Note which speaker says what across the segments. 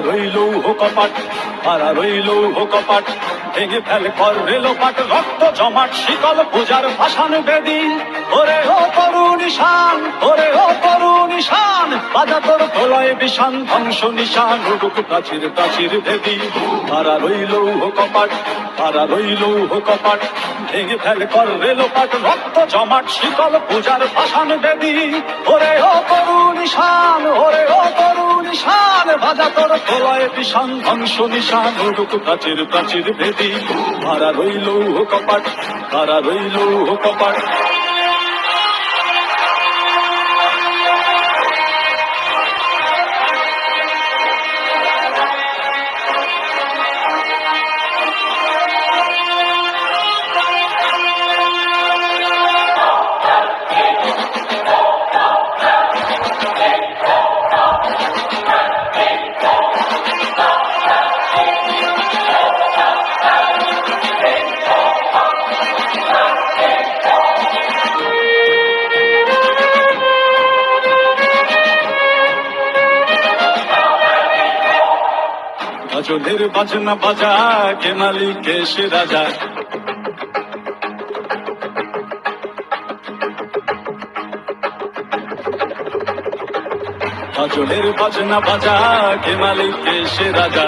Speaker 1: রইল কপাট, হারা রইল কপাট, ভেঙে ফেল কর রেলোপাট, রক্ত জমাট শিকল পূজার ভাসান বেদি। ওরে ও তরুণ ঈশান, ওরে ও তরুণ ঈশান, বাজা তোর প্রলয় বিষান, ধ্বংস নিশান, উড়ুক প্রাচীর প্রাচীর ভেদি। হারা রইল কপাট, হারা রইল কপাট, ভেঙে ফেল কর রেলোপাট, রক্ত জমাট শিকল পূজার ভাসান বেদি। ওরে ও তরুণ ঈশান, ওরে ও তরুণ ঈশান, বাজা তোর প্রলয় বিষান, ধ্বংস নিশান, উড়ুক প্রাচীর প্রাচীর ভেদি। হারা রইল কপাট, হারা রইল কপাট। গজলের বাজনা বাজা, কে মালিক কে সে রাজা। গজলের বাজনা বাজা, কে মালিক কে সে রাজা।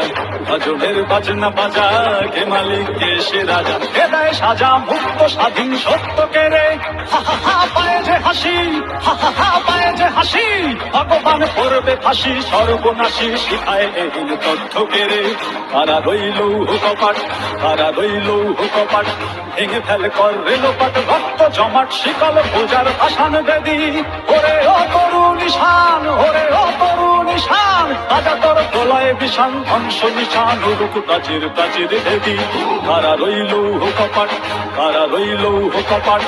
Speaker 1: গজলের বাজনা বাজা, কে মালিক কে সে রাজা। কে দেয় সাজা মুক্ত স্বাধীন সত্য কে রে, হা হা হা পায়ে যে হাসি, হা হা হা পায়ে যে হাসি। ভগবান করবে ফাঁসি সর্বনাশী, শিখায় এহীন তথ্য কে রে। তারা রইল কপাট, তারা রইল কপাট, ভেঙে ফেল কর রেলোপাট, রক্ত জমাট শিকল পূজার ভাসান বেদি। ওরে ও তরুণ ঈশান, ওরে ও তরুণ ঈশান, বাজা তোর প্রলয় বিষান, ধ্বংস নিশান, উড়ুক প্রাচীর প্রাচীর ভেদি। তারা রইল কপাট, তারা রইল কপাট।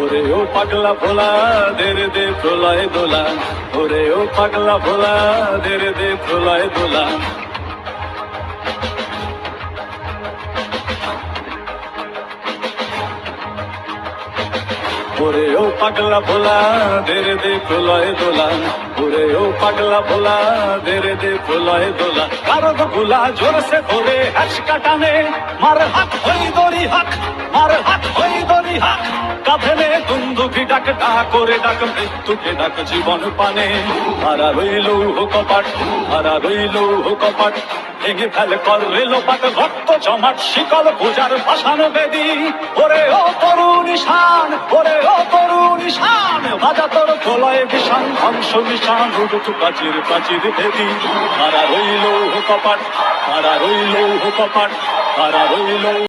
Speaker 1: ওরে ও পাগলা ভোলা, দে রে দে প্রলয় দোলা। ওরে ও পাগলা ভোলা, দে রে দে প্রলয় দোলা। ওরে ও পাগলা ভোলা, দে রে দে প্রলয় দোলা। ওরে ও পাগলা ভোলা, দে রে দে প্রলয় দোলা। কারদ গুলা জোরসে ধরে হ্যাচকা টানে, মার হাত হই দড়ি হাক, মার হাত হই দড়ি হাক। কাঁধে নে দুন্দুকি ডাক, ডাক করে ডাক মৃত্যুকে ডাক জীবন পানে। হারা রইল কপাট, হারা রইল কপাট, ভেঙে ফেল কর রেলোপাট, রক্ত জমাট শিকল পূজার ভাসান বেদি। ওরে ও তরুণ ঈশান, ওরে ও তরুণ ঈশান, বাজা তোর প্রলয় বিষান, ধ্বংস নিশান, উড়ুক প্রাচীর প্রাচীর ভেদি। হারা রইল কপাট, হারা রইল কপাট, হারা রইল।